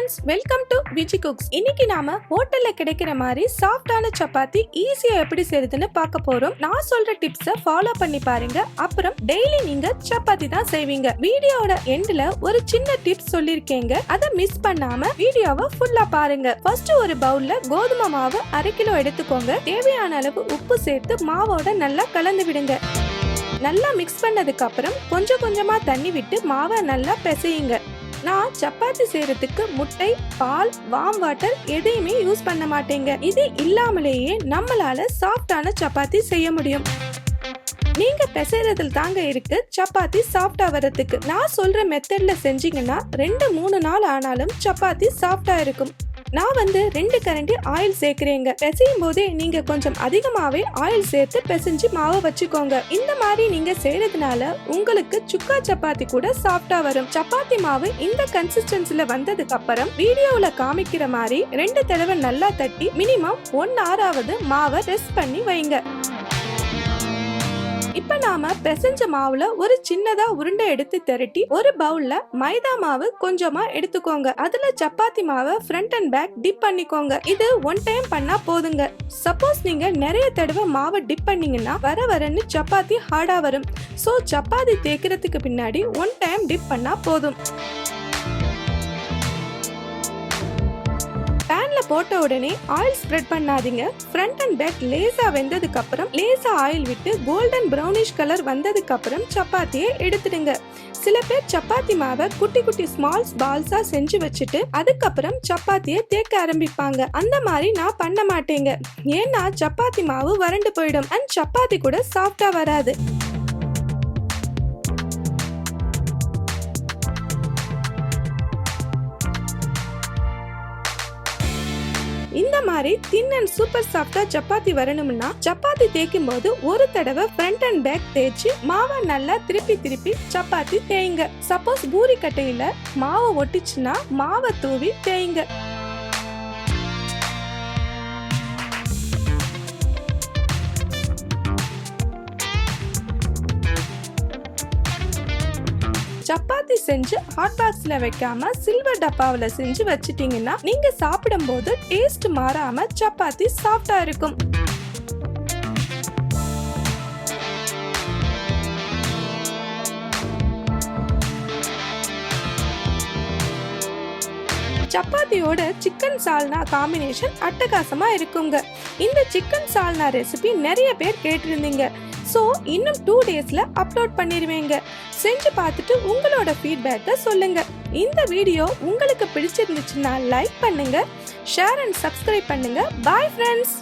Friends, welcome to Viji cooks. இன்னைக்கு நாம ஹோட்டல்ல கிடைக்கிற மாதிரி சாஃப்டான சப்பாத்தி ஈஸியா எப்படி செய்யறதுன்னு பார்க்க போறோம். நான் சொல்ற டிப்ஸை ஃபாலோ பண்ணி பாருங்க. அப்புறம் டெய்லி நீங்க சப்பாத்தி தான் செய்வீங்க. வீடியோட எண்ட்ல ஒரு சின்ன டிப்ஸ் சொல்லிருக்கேங்க, அதை மிஸ் பண்ணாம வீடியோவை ஃபுல்லா பாருங்க. ஃபர்ஸ்ட் ஒரு பவுல்ல கோதுமை மாவு 1/2 கிலோ எடுத்துக்கோங்க. தேவையான அளவு உப்பு சேர்த்து மாவோட நல்லா கலந்து விடுங்க. நல்லா மிக்ஸ் பண்ணதுக்கு அப்புறம் கொஞ்சம் கொஞ்சமா தண்ணி விட்டு மாவை நல்லா பிசையுங்க. நான் சப்பாத்தி செய்யறதுக்கு முட்டை, பால், வார்ம் வாட்டர் எதையுமே யூஸ் பண்ண மாட்டேங்க. இது இல்லாமலேயே நம்மளால சாஃப்டான சப்பாத்தி செய்ய முடியும். நீங்க பிசைறதுல தாங்க இருக்கு சப்பாத்தி சாஃப்டா வரதுக்கு. நான் சொல்ற மெத்தட்ல செஞ்சீங்கன்னா 2-3 நாள் ஆனாலும் சப்பாத்தி சாஃப்டா இருக்கும். நான் 2 கரண்டி ஆயில் சேர்க்கிறேங்க. பிசையும் போதே நீங்க கொஞ்சம் அதிகமாவே ஆயில் சேர்த்து பிசைஞ்சு மாவை வச்சுக்கோங்க. இந்த மாதிரி நீங்க செய்யறதுனால உங்களுக்கு சுக்கா சப்பாத்தி கூட சாஃப்டா வரும். சப்பாத்தி மாவு இந்த கன்சிஸ்டன்சில வந்ததுக்கு அப்புறம் வீடியோல காமிக்கிற மாதிரி 2 தடவை நல்லா தட்டி மினிமம் 1 ஹவராவது மாவை ரெஸ்ட் பண்ணி வைங்க. இப்ப நாம பிசைஞ்ச மாவுல ஒரு சின்னதா உருண்டை எடுத்து திரட்டி ஒரு பவுல்ல மைதா மாவு கொஞ்சமா எடுத்துக்கோங்க. அதுல சப்பாத்தி மாவை ஃப்ரண்ட் அண்ட் பேக் டிப் பண்ணிக்கோங்க. இது 1 டைம் பண்ணா போதுங்க. சப்போஸ் நீங்க நிறைய தடவை மாவை டிப் பண்ணீங்கன்னா வரன்னு சப்பாத்தி ஹார்டா வரும். சோ சப்பாத்தி தேய்க்கிறதுக்கு பின்னாடி 1 டைம் டிப் பண்ணா போதும். பேன்ல போட்ட உடனே ஆயில் ஸ்ப்ரெட் பண்ணாதீங்க. ஃப்ரண்ட் அண்ட் பேக் லேசா வெந்ததுக்கு அப்புறம் லேசா ஆயில் விட்டு கோல்டன் பிரவுனிஷ் கலர் வந்ததுக்கு அப்புறம் சப்பாத்தியை எடுத்துடுங்க. சில பேர் சப்பாத்தி மாவை குட்டி குட்டி ஸ்மால்ஸ் பால்ஸா செஞ்சு வச்சுட்டு அதுக்கப்புறம் சப்பாத்தியை தேக்க ஆரம்பிப்பாங்க. அந்த மாதிரி நான் பண்ண மாட்டேங்க. ஏன்னா சப்பாத்தி மாவு வறண்டு போயிடும் அண்ட் சப்பாத்தி கூட சாஃப்டா வராது. இந்த மாதிரி தின் அண்ட் சூப்பர் சாஃப்டா சப்பாத்தி வரணும்னா சப்பாத்தி தேய்க்கும் போது ஒரு தடவை ஃப்ரண்ட் அண்ட் பேக் தேய்ச்சி மாவை நல்லா திருப்பி சப்பாத்தி தேய்ங்க. சப்போஸ் பூரி கட்டையில மாவை ஒட்டிச்சுன்னா மாவை தூவி தேய்ங்க. சப்பாத்தி செஞ்சு ஹாட் பாக்ஸ்ல வைக்காம சில்வர் டப்பாவில செஞ்சு வச்சிட்டீங்கன்னா நீங்க சாப்பிடும் போது டேஸ்ட் மாறாம சப்பாத்தி சாஃப்டா இருக்கும். சப்பாத்தியோட சிக்கன் சால்னா காம்பினேஷன் அட்டகாசமா இருக்குங்க. இந்த சிக்கன் சால்னா ரெசிபி நிறைய பேர் கேட்டிருந்தீங்க. சோ இன்னும் 2 டேஸ்ல அப்லோட் பண்ணிடுவேங்க. செஞ்சு பார்த்துட்டு உங்களோட ஃபீட்பேக்கை சொல்லுங்க. இந்த வீடியோ உங்களுக்கு பிடிச்சிருந்துச்சுன்னா லைக் பண்ணுங்க, ஷேர் அண்ட் சப்ஸ்கிரைப் பண்ணுங்க. Bye friends.